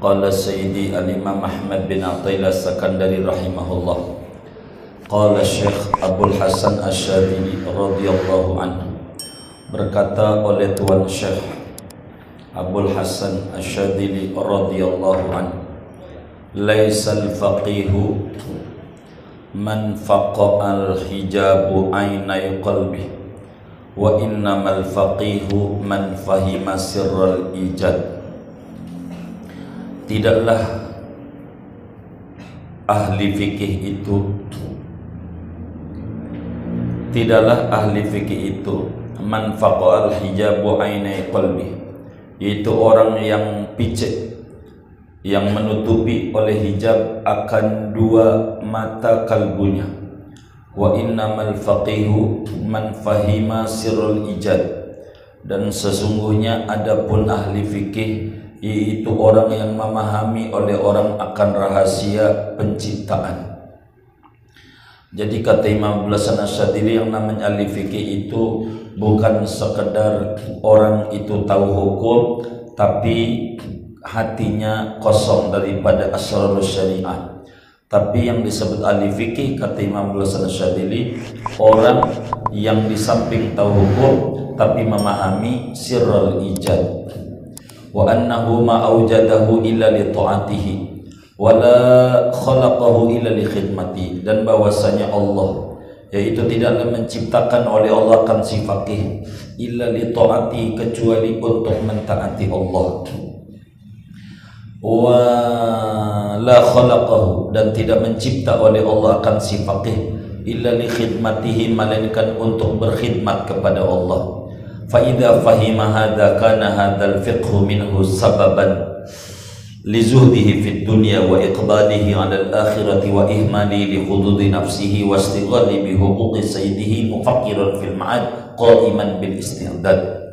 Qala Sayyidi al-Imam Ahmad bin Athaillah Sakandari rahimahullah. Qala Syekh Abdul Hasan Asy-Syadzili radhiyallahu anhu, berkata oleh Tuan Syekh Abdul Hasan Asy-Syadzili radhiyallahu anhu, laisal faqihu man faqa'al hijabu aynai qalbi wa innamal faqihu man fahima sirral ijad. Tidaklah ahli fikih itu man faqa'al hijabu aynai qalbi, yaitu orang yang picik, yang menutupi oleh hijab akan dua mata kalbunya. Wa innamal faqihu man fahima sirrul ijad, dan sesungguhnya adapun ahli fikih yaitu orang yang memahami oleh orang akan rahasia penciptaan. Jadi kata Imam Abdul Hasan Asy-Syadzili, yang namanya ahli fikih itu bukan sekedar orang itu tahu hukum tapi hatinya kosong daripada asrarus syariah. Tapi yang disebut ahli fikih kata Imam Abdul Hasan Asy-Syadzili, orang yang di samping tahu hukum tapi memahami sirrul ijad. Wa annahu ma aujadahu illa li ta'atihi wa la khalaqahu illa li khidmati, dan bahwasanya Allah yaitu tidaklah menciptakan oleh Allah akan si faqih illa li ta'ati, kecuali untuk mentaati Allah. Wa la khalaqahu, dan tidak mencipta oleh Allah akan si faqih illa li khidmatihi, melainkan untuk berkhidmat kepada Allah. Fa idza fahima hadza kana hadzal fiqhu minhu sababan li zuhdihi fid dunya wa iqbalihi 'ala al-akhirati wa ihmali li hududi nafsihi wa istighali bi huquqi sayyidihi mufakkiran fil ma'ad qa'iman bil isti'dad.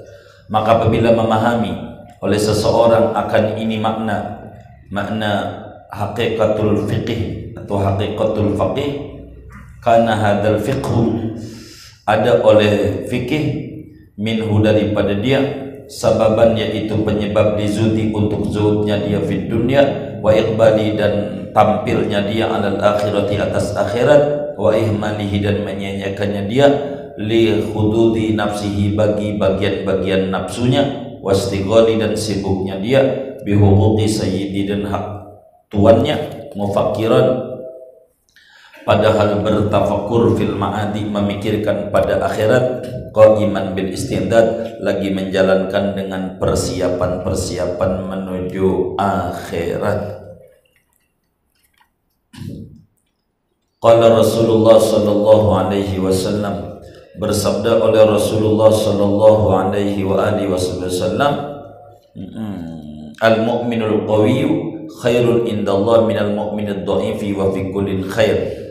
Maka apabila memahami oleh seseorang akan ini makna hakikatul fiqih atau hakikatul faqih, karena hadal fiqhu ada oleh fikih minhu daripada dia, sababan yaitu penyebab dizuti untuk zuhudnya dia fid dunya, wa iqbali dan tampilnya dia alal akhirati atas akhirat, wa ihmalihi dan menyanyiakannya dia li hududi nafsihi bagi bagian-bagian nafsunya, wastighali dan sibuknya dia bihuquqi sayyidi dan hak tuannya, mufakiran padahal bertafakur fil ma'adi memikirkan pada akhirat, qa'iman bil istidad lagi menjalankan dengan persiapan-persiapan menuju akhirat. Qala Rasulullah sallallahu alaihi wasallam, bersabda oleh Rasulullah sallallahu alaihi wa alihi wasallam, al-mu'minul qawiyyu khairun indallah minal mu'minid dha'ifi wa fi kullin khair.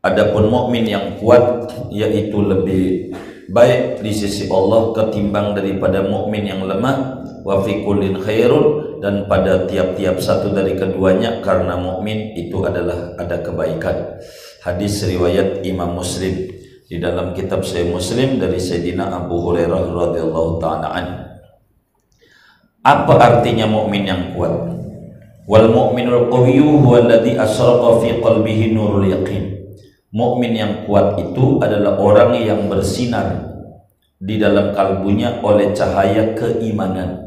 Adapun mukmin yang kuat yaitu lebih baik di sisi Allah ketimbang daripada mukmin yang lemah, wa fi kullin khairun, dan pada tiap-tiap satu dari keduanya karena mukmin itu adalah ada kebaikan. Hadis riwayat Imam Muslim di dalam kitab Sahih Muslim dari Sayyidina Abu Hurairah radhiyallahu ta'ala anhu. Apa artinya mukmin yang kuat? Wal mu'minul qawiyyu huwa alladhi asraqa fi qalbihi nurul yaqin. Mukmin yang kuat itu adalah orang yang bersinar di dalam kalbunya oleh cahaya keimanan.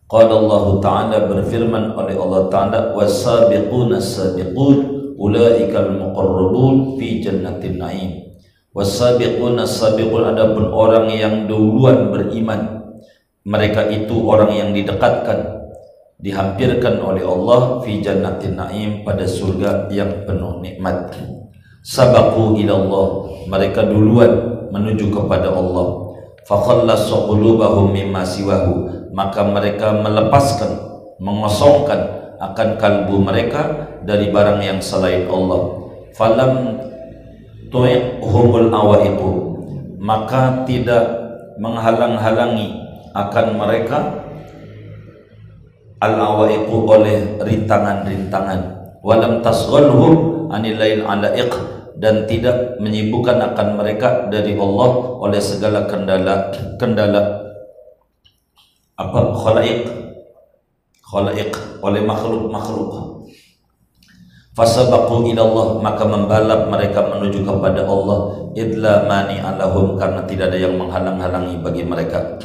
Qala Allah Ta'ala, berfirman oleh Allah Ta'ala, was-sabiquna as-sabiqun ulaikal muqarrabun fi jannatin na'im. Was-sabiquna as-sabiqun, adapun orang yang duluan beriman, mereka itu orang yang didekatkan, dihampirkan oleh Allah fi jannatin na'im, pada surga yang penuh nikmat. Sabaqu ilallah, mereka duluan menuju kepada Allah. Fakhallasa qulubahum mimma siwahu, maka mereka melepaskan, mengosongkan akan kalbu mereka dari barang yang selain Allah. Falam tu'ihumul awaiqu, maka tidak menghalang-halangi akan mereka al-awaiqu oleh rintangan-rintangan. Walam tasghalhum anil lail alaiq, dan tidak menyibukkan akan mereka dari Allah oleh segala kendala khalaik khalaiq, oleh makhluk-makhluk. Fasabaqu ilallah, maka membalap mereka menuju kepada Allah, idla mani'a lahum, karena tidak ada yang menghalang-halangi bagi mereka.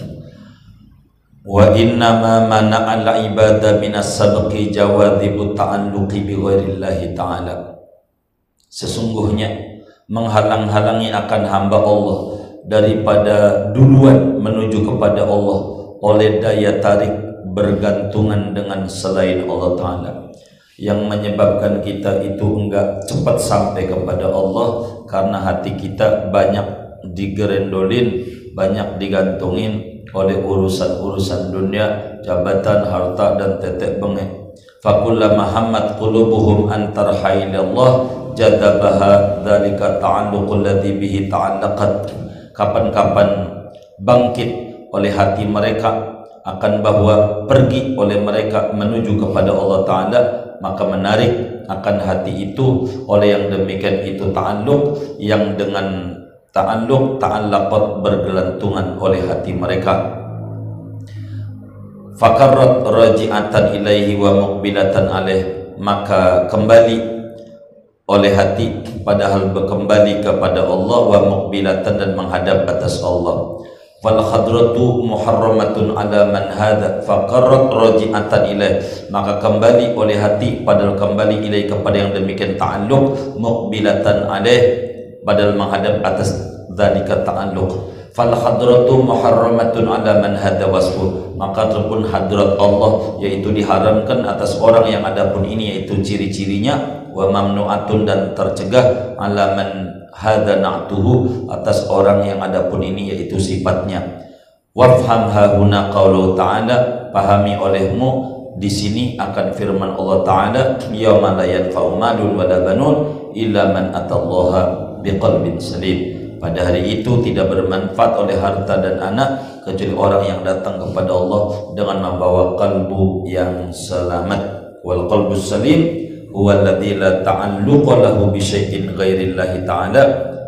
Wa innama mana'al ibadah minas sabqi jawadhibu ta'alluqi bi ghairillahi ta'ala. Sesungguhnya menghalang-halangi akan hamba Allah daripada duluan menuju kepada Allah oleh daya tarik bergantungan dengan selain Allah Ta'ala, yang menyebabkan kita itu enggak cepat sampai kepada Allah karena hati kita banyak digerendolin, banyak digantungin oleh urusan-urusan dunia, jabatan, harta, dan tetek bengek. Fakullama hammat qulubuhum an tarhailallah jadabaha dzalika ta'alluqul ladzi bihi ta'allaqat. Kapan-kapan bangkit oleh hati mereka akan bahwa pergi oleh mereka menuju kepada Allah Ta'ala, maka menarik akan hati itu oleh yang demikian itu ta'alluq, yang dengan ta'alluq ta'allaqat bergelantungan oleh hati mereka. Fakarrat raji'atan ilaihi wa muqbilatan alaih, maka kembali oleh hati padahal berkembali kepada Allah, wa muqbilatan, dan menghadap atas Allah. Fal khadratu muharramatun ala man hada faqarrat raji'atan ilaih, maka kembali oleh hati padahal kembali ilaih kepada yang demikian ta'alluq, muqbilatan alaih, padahal menghadap atas dzalika ta'alluq. Fal hadratu muharramatun ala man hada wasfu, maka terpun hadrat Allah yaitu diharamkan atas orang yang adapun ini yaitu ciri-cirinya, wa mamnu'atun, dan tercegah ala man hada na'tuhu, atas orang yang adapun ini yaitu sifatnya. Wafham hahuna qaulu ta'ala, pahami olehmu di sini akan firman Allah Ta'ala, yauma la yanfa'u malun wala banun illa man atallaha biqalbin salim. Pada hari itu tidak bermanfaat oleh harta dan anak kecuali orang yang datang kepada Allah dengan membawa kalbu yang selamat. Wal qalbus salim huwa alladzi la ta'alluqa lahu bi syai'in ghairillahi ta'ala.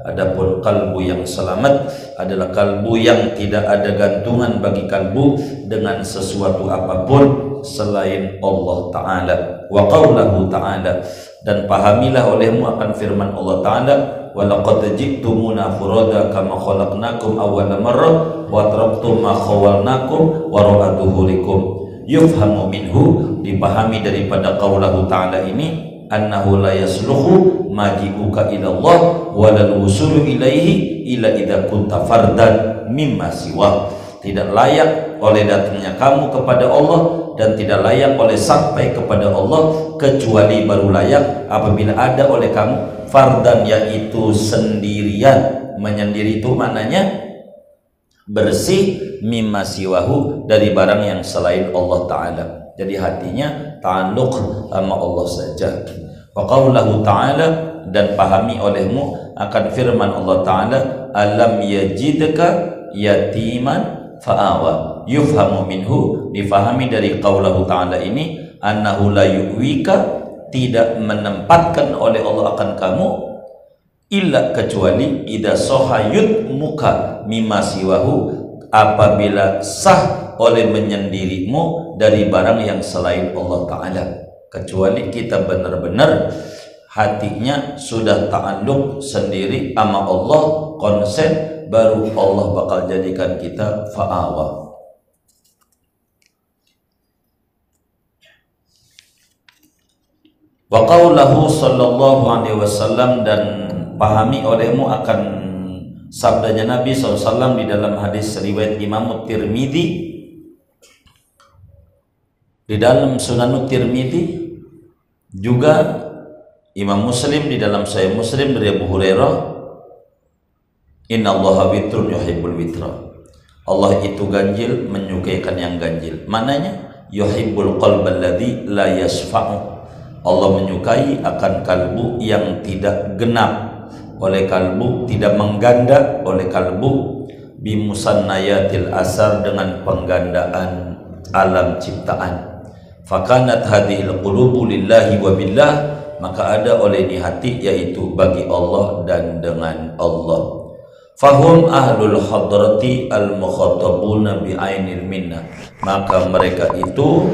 Adapun kalbu yang selamat adalah kalbu yang tidak ada gantungan bagi kalbu dengan sesuatu apapun selain Allah Ta'ala. Wa qaulahu ta'ala, dan pahamilah olehmu akan firman Allah Ta'ala, wa laqad ji'tumuna furada kama khalaqnakum awwala marrah wa taraktum ma khawalnakum wa ra'a dhuhurikum. Yufhamu minhu, dipahami daripada qaulahu Ta'ala ini, annahu la yasluhu maji'uka ila Allah wa lal wusulu ilaihi illa idza kunta fardan mimma siwa. Tidak layak oleh datangnya kamu kepada Allah dan tidak layak oleh sampai kepada Allah kecuali baru layak apabila ada oleh kamu fardan, yaitu sendirian. Menyendiri itu maknanya bersih, mimma siwahu, dari barang yang selain Allah Ta'ala. Jadi hatinya ta'alluq sama Allah saja. Wa qaulahu ta'ala, dan pahami olehmu akan firman Allah Ta'ala, alam yajidka yatiman fa'awa. Yufhamu minhu, difahami dari qaulahu Ta'ala ini, annahu la yu'wika, tidak menempatkan oleh Allah akan kamu, illa, kecuali idza sahayut muka mimma siwahu, apabila sah oleh menyendirimu dari barang yang selain Allah Ta'ala. Kecuali kita benar-benar hatinya sudah ta'alluq sendiri sama Allah, konsen, baru Allah bakal jadikan kita fa'awa. Wa qaulahu sallallahu alaihi wasallam, dan pahami olehmu akan sabdanya Nabi SAW di dalam hadis riwayat Imam Tirmidzi, di dalam Sunan Tirmidzi, juga Imam Muslim di dalam Sahih Muslim dari Abu Hurairah, innallaha witrun yuhibbul witra. Allah itu ganjil, menyukaikan yang ganjil. Maknanya yuhibbul qalbal ladzi la yasfa'u. Allah menyukai akan kalbu yang tidak genap, oleh kalbu tidak mengganda, oleh kalbu bimusannayatil asar, dengan penggandaan alam ciptaan. Fakanat hadhil qulubu lillahi wa billah, maka ada oleh ini hati yaitu bagi Allah dan dengan Allah. Fahum ahlul hadrati al mukhatabuna bi ainil minnah, maka mereka itu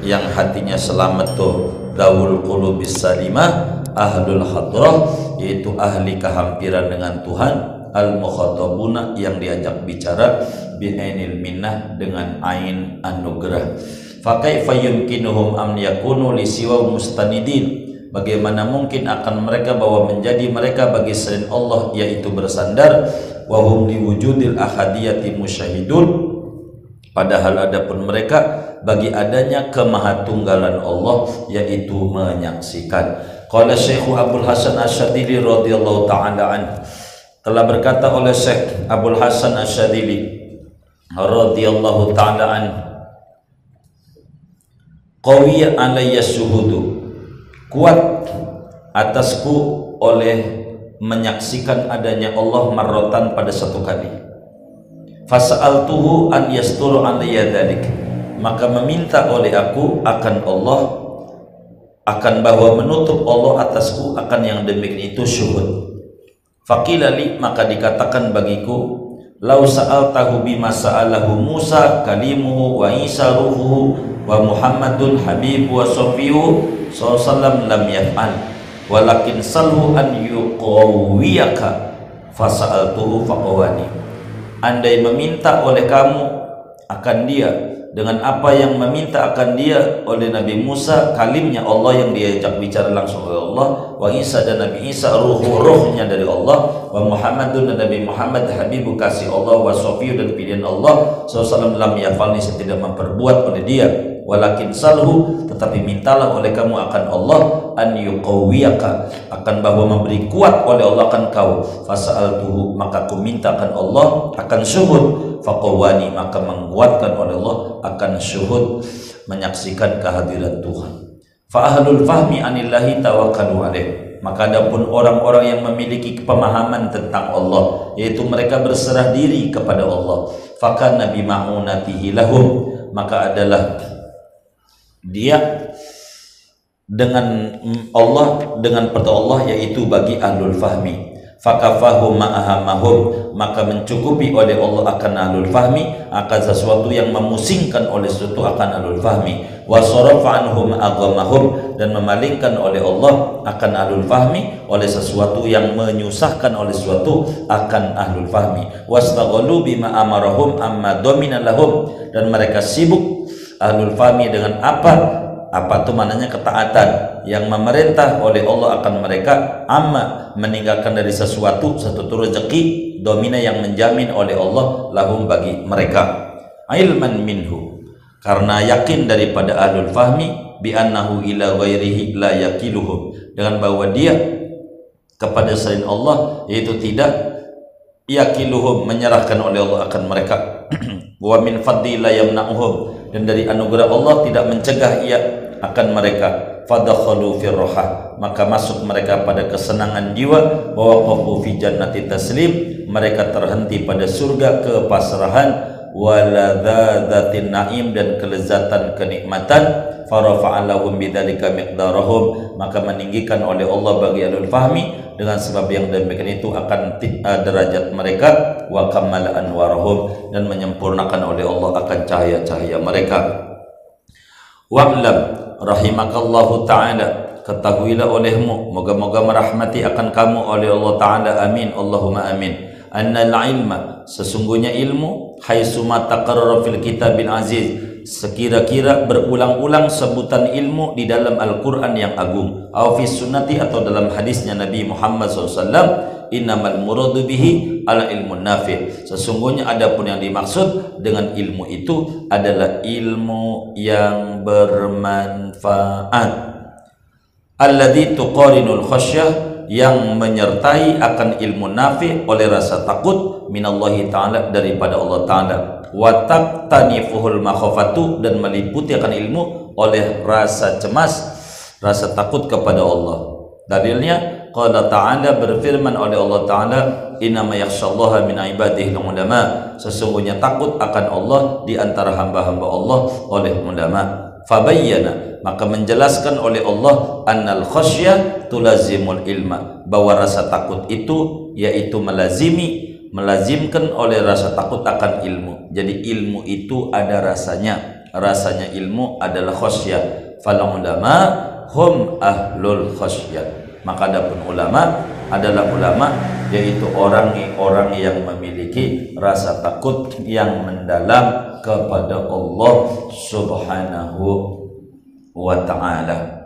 yang hatinya selamat tuh dawul qulubis salimah, ahlul hadrah, yaitu ahli kehampiran dengan Tuhan, al mukhatabuna yang diajak bicara bi'ainil minnah dengan ain anugerah. Fa kaifa yumkinuhum am yakunu li siwa mustanidin, bagaimana mungkin akan mereka bahwa menjadi mereka bagi selain Allah yaitu bersandar, wa hum liwujudil ahadiyati musyahidun, padahal adapun mereka bagi adanya kemahatunggalan Allah yaitu menyaksikan. Qala Syekh Abdul Hasan Asyadzili radhiyallahu taala anhu, telah berkata oleh Syekh Abdul Hasan Asyadzili radhiyallahu taala anhu, qawiyya alayya syuhudu, kuat atasku oleh menyaksikan adanya Allah marrotan pada satu kali. Fasa'altuhu an yasturu alayya dzalik, maka meminta oleh aku akan Allah akan bahwa menutup Allah atasku akan yang demikian itu syuhud. Faqila li, maka dikatakan bagiku, lau sa'altahu bima sa'alahu Musa kalimuhu wa Isa ruhuhu wa Muhammadun habibu wa sofiyu sallallahu lam yaf'al walakin salhu an yuqawiyaka fasa'altuhu faqawani. Andai meminta oleh kamu akan dia dengan apa yang meminta akan dia oleh Nabi Musa, kalimnya Allah yang diajak bicara langsung oleh Allah, wa Isa dan Nabi Isa ruhnya dari Allah, wa Muhammadun dan Nabi Muhammad habibu kasih Allah, wa sofiyu dan pilihan Allah sallallahu lam yafalni tidak memperbuat oleh dia, walakin salhu tetapi mintalah oleh kamu akan Allah an yuqawiyaka akan bahwa memberi kuat oleh Allah akan kau, fasa'altuhu maka aku mintakan Allah akan syuhud, faqawani maka menguatkan oleh Allah akan syuhud menyaksikan kehadiran Tuhan. Fa ahlul fahmi anillahi tawakkalu alaih, maka adapun orang-orang yang memiliki pemahaman tentang Allah yaitu mereka berserah diri kepada Allah, fakana bima'unatihi lahum, maka adalah dia dengan Allah, dengan pertolongan Allah yaitu bagi ahlul fahmi. Fakafahum ma'ahamahum, maka mencukupi oleh Allah akan ahlul fahmi akan sesuatu yang memusingkan oleh sesuatu akan ahlul fahmi, wasarafa anhum aghamahum, dan memalingkan oleh Allah akan ahlul fahmi oleh sesuatu yang menyusahkan oleh sesuatu akan ahlul fahmi, wastaghalu bima amarahum amma domina lahum, dan mereka sibuk ahlul fahmi dengan apa itu maknanya ketaatan yang memerintah oleh Allah akan mereka, amma meninggalkan dari sesuatu rezeki domina yang menjamin oleh Allah lahum bagi mereka, ilman minhu, karena yakin daripada ahlul fahmi bi annahu ila ghairihi la yakiluhum, dengan bahwa dia kepada selain Allah yaitu tidak yakiluhum menyerahkan oleh Allah akan mereka wa min fadli la yamna'uhum, dan dari anugerah Allah tidak mencegah ia akan mereka, fadakhalu fi rohah, maka masuk mereka pada kesenangan jiwa, wa waqafu fi jannati taslim, mereka terhenti pada surga kepasrahan, waladzatin naim, dan kelezatan kenikmatan, farafa'alahum bidzalika miqdarahum, maka meninggikan oleh Allah bagi ahlul fahmi dengan sebab yang demikian itu akan derajat mereka, wa kamala anwarahum, dan menyempurnakan oleh Allah akan cahaya-cahaya mereka. Wa'lam rahimakallahu ta'ala, ketahuilah olehmu, moga-moga merahmati akan kamu oleh Allah ta'ala, amin Allahumma amin, annal ilma, sesungguhnya ilmu, haitsuma taqarrara fil kitabil aziz, sekira-kira berulang-ulang sebutan ilmu di dalam Al-Quran yang agung, aw fi sunnati, atau dalam hadisnya Nabi Muhammad SAW, innamal muradu bihi ala ilmun nafi', sesungguhnya adapun yang dimaksud dengan ilmu itu adalah ilmu yang bermanfaat, alladzi tuqarinul khasyah, yang menyertai akan ilmu nafi' oleh rasa takut minallahi ta'ala, daripada Allah ta'ala, wa taqtanifuhul makhafatu, dan meliputi akan ilmu oleh rasa cemas, rasa takut kepada Allah. Dalilnya qala ta'ala, berfirman oleh Allah ta'ala, innama yakhsyallaha min ibadihi ulama, sesungguhnya takut akan Allah di antara hamba-hamba Allah oleh ulama. Fabayyana, maka menjelaskan oleh Allah, annal khasyah tulazimul ilma, bahwa rasa takut itu yaitu melazimkan oleh rasa takut akan ilmu. Jadi ilmu itu ada rasanya, rasanya ilmu adalah khasyah. Fal ulama hum ahlul khasyah. Maka adapun ulama adalah ulama, yaitu orang-orang yang memiliki rasa takut yang mendalam kepada Allah Subhanahu wa ta'ala.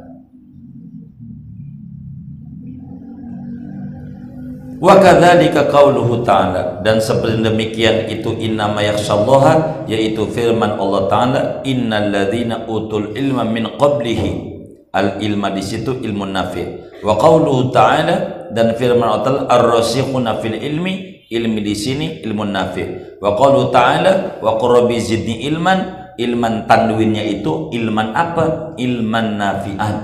Wa kadzalika qauluhu ta'ala, dan seperti demikian itu innama yakhsyallaha, yaitu firman Allah Ta'ala, innal ladzina utul ilma min qablihi. Al ilma di situ ilmu nafi'. Wa qauluhu ta'ala, dan firman Allah Ta'ala ar-rasikhuna fil ilmi, ilmi di sini ilmu nafi'. Wa qauluhu ta'ala wa qur rabbi zidni ilman, ilman tanwinnya itu ilman apa? Ilman nafi'an.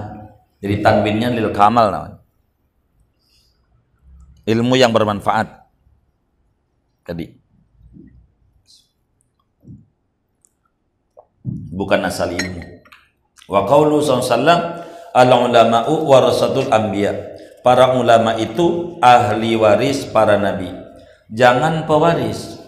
Jadi tanwinnya lil kamal namanya. Ilmu yang bermanfaat tadi, bukan asal ilmu. Wa qaulu sallallahu al ulama'u warasatul anbiya, para ulama itu ahli waris para nabi. Jangan pewaris.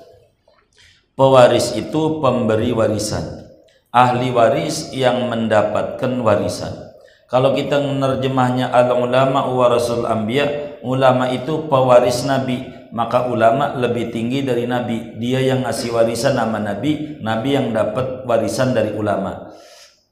Pewaris itu pemberi warisan. Ahli waris yang mendapatkan warisan. Kalau kita menerjemahnya al-ulama wa rasul anbiya, ulama itu pewaris nabi, maka ulama lebih tinggi dari nabi. Dia yang ngasih warisan nama nabi, nabi yang dapat warisan dari ulama.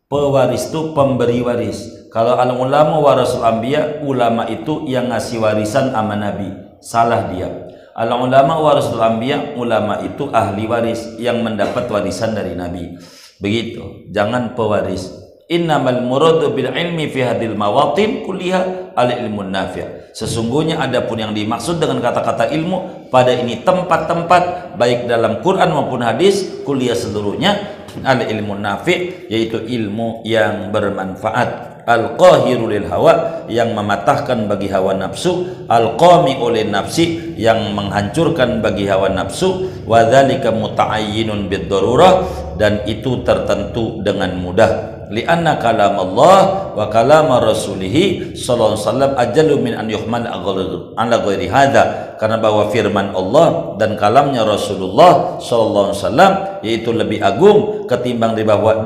Pewaris itu pemberi waris. Kalau al-ulama wa rasul anbiya, ulama itu yang ngasih warisan sama nabi. Salah dia. Al-ulama wa rasul anbiya, ulama itu ahli waris yang mendapat warisan dari nabi. Begitu. Jangan pewaris. Innamal muradu bil ilmi fi hadil mawatin kulliha al ilmun nafi'. Sesungguhnya adapun yang dimaksud dengan kata-kata ilmu pada ini tempat-tempat baik dalam Quran maupun hadis, kuliah seluruhnya al ilmun nafi', yaitu ilmu yang bermanfaat. Al-qahiru lil hawa, yang mematahkan bagi hawa nafsu, al-qami'u lin nafsi, yang menghancurkan bagi hawa nafsu, wa dzalika muta'ayyinun bid darurah, dan itu tertentu dengan mudah. Lianna kalam Allah wa kalam Rasulih sallallahu alaihi wasallam ajallu min an yuhmal ala ghairi hadza, karena bahwa firman Allah dan kalamnya Rasulullah sallallahu alaihi wasallam yaitu lebih agung ketimbang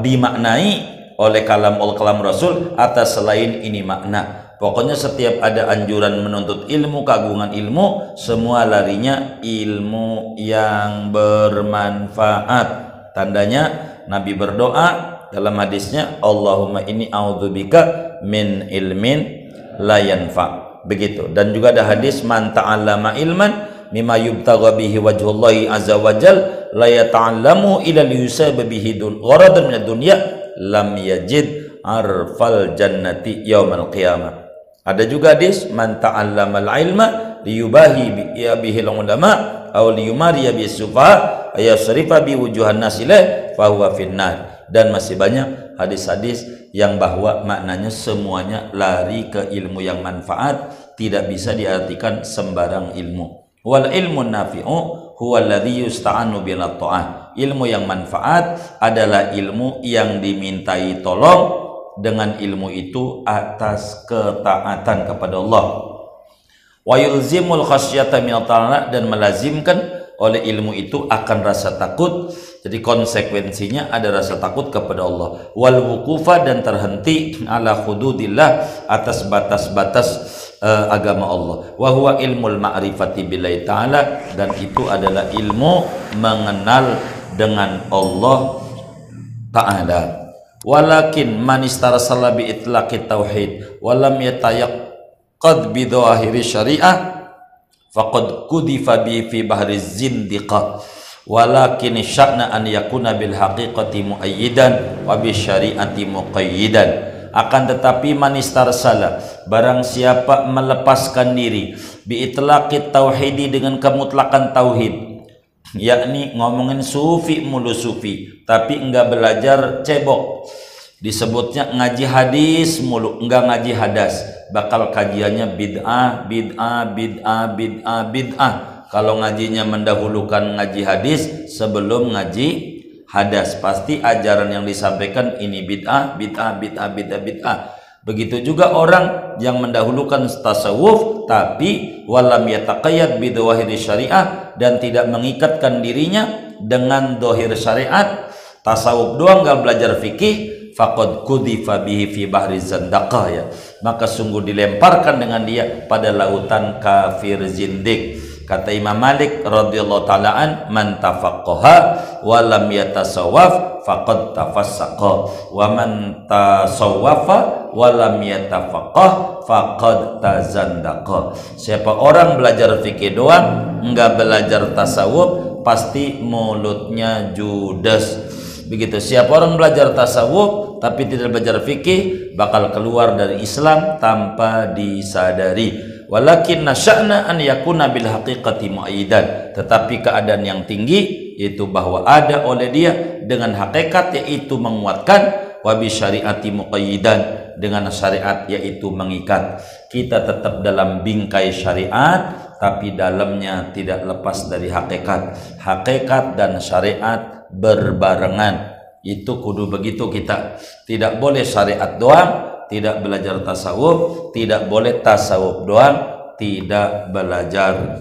dimaknai oleh kalam Allah, kalam Rasul atas selain ini makna. Pokoknya setiap ada anjuran menuntut ilmu, keagungan ilmu, semua larinya ilmu yang bermanfaat. Tandanya Nabi berdoa dalam hadisnya, Allahumma inni a'udzubika min ilmin la yanfa. Begitu. Dan juga ada hadis, man ta'allama ilman mimma yubtagha bihi wajhullahi azza wajal la yata'allamu ila liyusaba bihi gharadan min ad-dunya lam yajid arfal jannati yaumal qiyamah. Ada juga hadis, man ta'allamal ilma liyubahi bihi ulama aw liyumari bi sufa ayasrifa bi wujuhan nasile fa huwa finnar. Dan masih banyak hadis-hadis yang bahwa maknanya semuanya lari ke ilmu yang manfaat, tidak bisa diartikan sembarang ilmu. Wal ilmu nafi'u huwa alladhi yusta'anu bil ta'ah. Ilmu yang manfaat adalah ilmu yang dimintai tolong dengan ilmu itu atas ketaatan kepada Allah. Wa yulzimul khasyata min ta'ala, dan melazimkan oleh ilmu itu akan rasa takut. Jadi konsekuensinya ada rasa takut kepada Allah. Wal wuqufa, dan terhenti ala hududillah, atas batas-batas agama Allah. Wa huwa ilmul ma'rifati billahi ta'ala, dan itu adalah ilmu mengenal dengan Allah Ta'ala. Walakin man istarsala bi itlaqit tauhid wa lam yatayaqqad bi dhahiri syariah faqad kudifa bi fi bahri zindiqah. Walakin sya'na an yakuna bil haqiqati muayyidan wa bi syari'ati muqayyidan. Akan tetapi man istarsala, barang siapa melepaskan diri, bi itlaqit tauhidi, dengan kemutlakan tauhid, yakni ngomongin sufi mulu sufi tapi enggak belajar cebok, disebutnya ngaji hadis mulu enggak ngaji hadas, bakal kajiannya bid'ah bid'ah bid'ah bid'ah bid'ah. Kalau ngajinya mendahulukan ngaji hadis sebelum ngaji hadas, pasti ajaran yang disampaikan ini bid'ah bid'ah bid'ah bid'ah bid'ah. Begitu juga orang yang mendahulukan tasawuf tapi walam yataqayyad bidwahiri syariah, dan tidak mengikatkan dirinya dengan dohir syariat, tasawuf doang nggak belajar fikih, faqad kudzifa bihi fi bahri zandaqah, ya, maka sungguh dilemparkan dengan dia pada lautan kafir zindik. Kata Imam Malik radhiyallahu taala an, man tafaqqaha wa lam yatasawwaf faqad tafassaqa wa man tasawwafa wa lam yatafaqqah faqad tazandaqa. Siapa orang belajar fikih doang enggak belajar tasawuf, pasti mulutnya judes. Begitu. Siapa orang belajar tasawuf tapi tidak belajar fikih, bakal keluar dari Islam tanpa disadari. Walakin nasya'na an yakuna bil haqiqati mu'ayyidan, tetapi keadaan yang tinggi yaitu bahwa ada oleh dia dengan hakikat yaitu menguatkan, wa bi syariati muqayyidan, dengan syariat yaitu mengikat. Kita tetap dalam bingkai syariat tapi dalamnya tidak lepas dari hakikat. Hakikat dan syariat berbarengan. Itu kudu begitu kita. Tidak boleh syariat doang tidak belajar tasawuf, tidak boleh tasawuf doang tidak belajar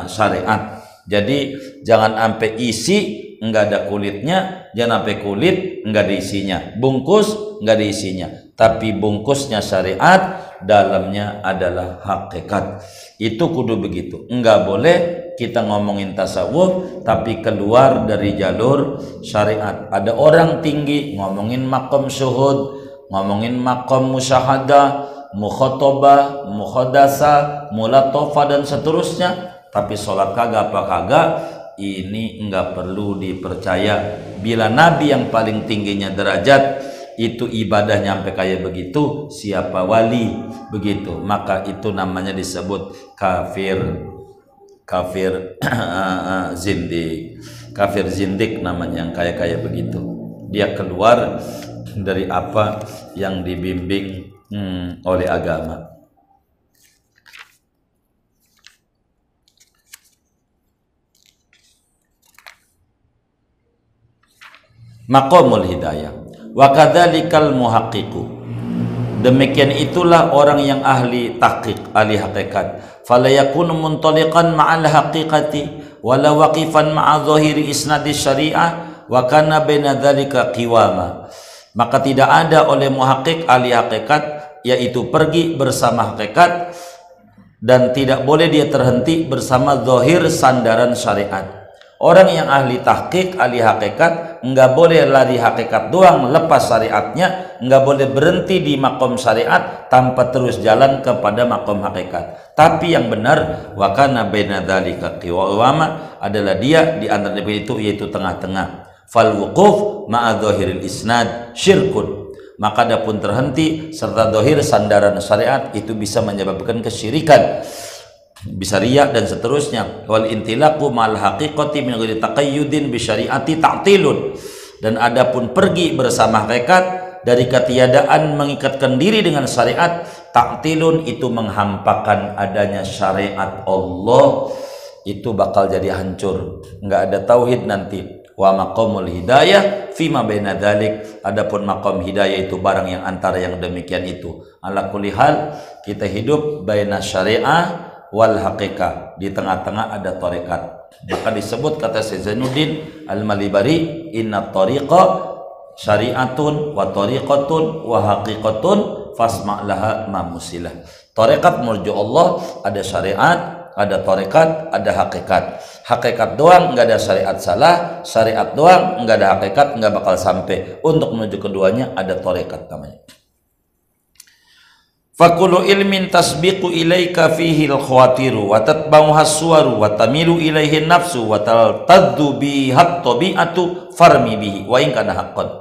syariat. Jadi jangan sampai isi enggak ada kulitnya, jangan sampai kulit enggak ada isinya, bungkus enggak ada isinya, tapi bungkusnya syariat, dalamnya adalah hakikat. Itu kudu begitu. Enggak boleh kita ngomongin tasawuf tapi keluar dari jalur syariat. Ada orang tinggi ngomongin maqam syuhud, ngomongin maqam musyahadah, mukhatabah, mukhadasa, mulatofa dan seterusnya, tapi sholat kagak apa kagak. Ini enggak perlu dipercaya. Bila Nabi yang paling tingginya derajat itu ibadah nyampe kayak begitu, siapa wali begitu, maka itu namanya disebut kafir. Kafir zindik. Kafir zindik namanya yang kayak begitu. Dia keluar dari apa yang dibimbing oleh agama. Maqamul hidayah wa kadzalikal muhaqqiqu, demikian itulah orang yang ahli tahqiq, ahli hakikat. Fala yakunu muntaliqan ma'al haqiqati wala waqifan ma'a zahiri isnadi syariah wa kana baina dzalika qiwama. Maka tidak ada oleh muhaqqiq ahli hakikat yaitu pergi bersama hakikat, dan tidak boleh dia terhenti bersama zahir sandaran syariat. Orang yang ahli tahqiq, ahli hakikat, enggak boleh lari hakikat doang lepas syariatnya, enggak boleh berhenti di makom syariat tanpa terus jalan kepada makom hakikat. Tapi yang benar, wa kana baina dzalika qiwama, adalah dia di antara itu yaitu tengah-tengah. Fal wuquf ma'a dhahiril isnad syirkun, maka adapun terhenti serta dhahir sandaran syariat itu bisa menyebabkan kesyirikan, bisa riya dan seterusnya. Wal intilaqu ma'al haqiqati min ghairi taqayyudin bi syariati ta'tilun, dan adapun pergi bersama hakikat dari ketiadaan mengikatkan diri dengan syariat, ta'tilun itu menghampakan adanya syariat Allah, itu bakal jadi hancur, enggak ada tauhid nanti. Wa maqamul hidayah fima baina dzalik, adapun maqam hidayah itu barang yang antara yang demikian itu. Ala kulli hal, kita hidup baina syariah wal haqiqah, di tengah-tengah ada tarekat. Maka disebut kata Syekh Zainuddin Al-Malibari, inna tariqa syari'atun wa tariqatun wa haqiqatun fasma' laha ma musilah. Tarekat menuju Allah ada syariat, ada tarekat, ada hakikat. Hakikat doang enggak ada syariat salah, syariat doang enggak ada hakikat enggak bakal sampai. Untuk menuju keduanya ada tarekat namanya. Fakulu ilmin tasbiqu ilaika fihi al-khawatiru wa tatba'u has-suwaru wa tamilu ilaihi nafsu wa taltaddu bi hat-tabi'atu farmi bihi wa in kana haqqan.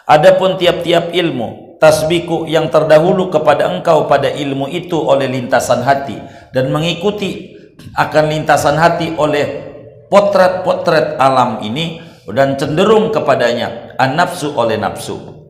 Adapun tiap-tiap ilmu tasbiqu yang terdahulu kepada engkau pada ilmu itu oleh lintasan hati, dan mengikuti akan lintasan hati oleh potret-potret alam ini, dan cenderung kepadanya an-nafsu oleh nafsu,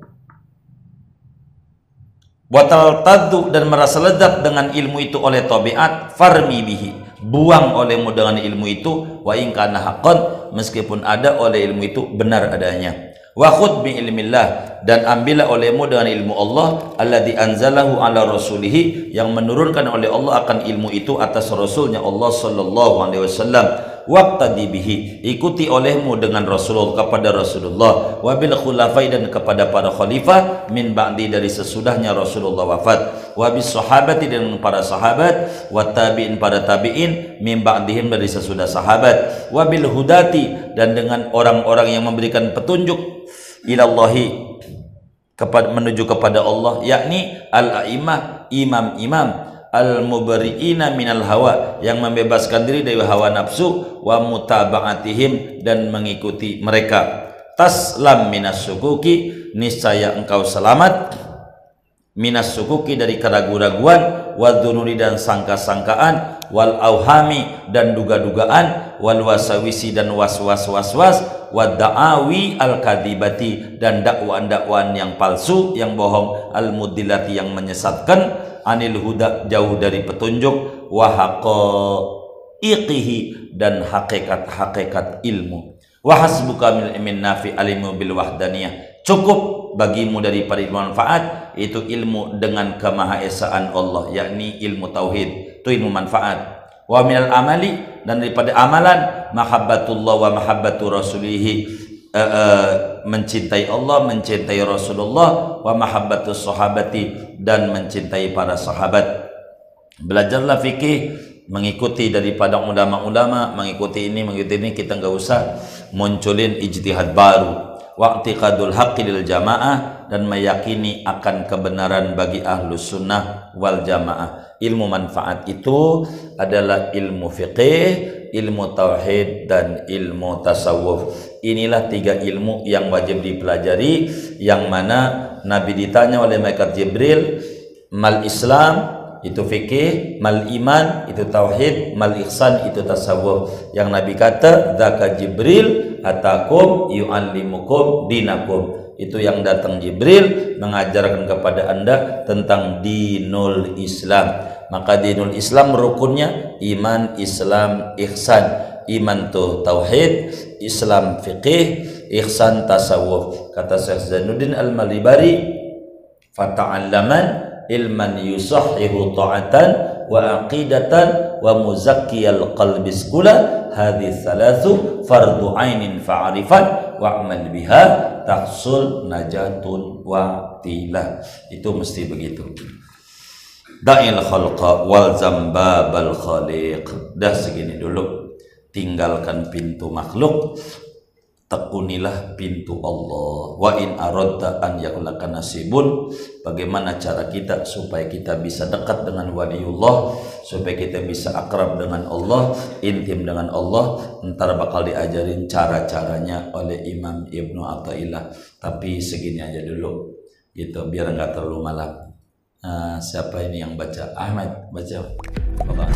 watal taddu dan merasa lezat dengan ilmu itu oleh tabiat, farmi bihi buang olehmu dengan ilmu itu, wa in kana haqqan meskipun ada oleh ilmu itu benar adanya, wa khudh bi ilmillah dan ambillah olehmu dengan ilmu Allah alladzi anzalahu ala rasulihi yang menurunkan oleh Allah akan ilmu itu atas rasulnya Allah sallallahu alaihi wasallam, waqtadi bihi, ikuti olehmu dengan Rasulullah, kepada Rasulullah, wabil khulafai, dan kepada para khalifah, min ba'di, dari sesudahnya Rasulullah wafat, wabis sahabati, dan para sahabat, wattabi'in, para tabi'in, min ba'dihim, dari sesudah sahabat, wabil hudati, dan dengan orang-orang yang memberikan petunjuk, ilallahi, menuju kepada Allah, yakni al-a'imah, imam-imam, al-mubarri'ina minal hawa, yang membebaskan diri dari hawa nafsu, wa mutaba'atihim, dan mengikuti mereka. Taslam minas sukuki, niscaya engkau selamat, minas sukuki, dari keraguan-raguan, wadhununi, dan sangka-sangkaan, wal auhami, dan duga-dugaan, wal wasawisi, dan was-was-was-was, wad da'awi al-kadhibati, dan dakwaan-dakwaan yang palsu, yang bohong, al-mudillati, yang menyesatkan, anil huda, jauh dari petunjuk, wa haqaiqihi, dan hakikat-hakikat ilmu. Wa hasbuka min nafi alimu bil wahdaniyah, cukup bagimu daripada ilmu manfaat, itu ilmu dengan kemahaesaan Allah, yakni ilmu tauhid, itu ilmu manfaat. Wa minal amali, dan daripada amalan, mahabbatullah wa mahabbatu rasulihi, mencintai Allah, mencintai Rasulullah, wa mahabbatus sahabati, dan mencintai para sahabat. Belajarlah fikih, mengikuti daripada ulama-ulama, mengikuti ini, kita nggak usah munculin ijtihad baru. Wa'tiqadul haqqi lil jamaah, dan meyakini akan kebenaran bagi ahlus sunnah wal jamaah. Ilmu manfaat itu adalah ilmu fiqih, ilmu tauhid, dan ilmu tasawuf. Inilah 3 ilmu yang wajib dipelajari, yang mana Nabi ditanya oleh malaikat Jibril, mal Islam, itu fikih, mal iman, itu tauhid, mal ihsan, itu tasawuf. Yang Nabi kata, dzaka Jibril atakum yu'allimukum dinakum, itu yang datang Jibril mengajarkan kepada anda tentang dinul Islam. Maka dinul Islam rukunnya iman, Islam, ihsan. Iman tuh tauhid, Islam fiqih, ihsan tasawuf. Kata Syekh Zainuddin Al-Malibari, fata'allaman ilman yusahhihu ta'atan wa aqidatan wa muzakkiyal qalbi skula, hadhihi thalathu fardu ainin fa'arifan wa'mal biha tahsul najatun wa tilah. Itu mesti begitu. Da'il khalqa wal zambabal khaliq. Dah segini dulu. Tinggalkan pintu makhluk, tekunilah pintu Allah. Wa in aradta an yakulaka nasibun, bagaimana cara kita supaya kita bisa dekat dengan waliullah, supaya kita bisa akrab dengan Allah, intim dengan Allah. Ntar bakal diajarin cara-caranya oleh Imam Ibnu Athaillah. Tapi segini aja dulu gitu, biar nggak terlalu malam. Siapa ini yang baca? Ahmad baca. Bapak.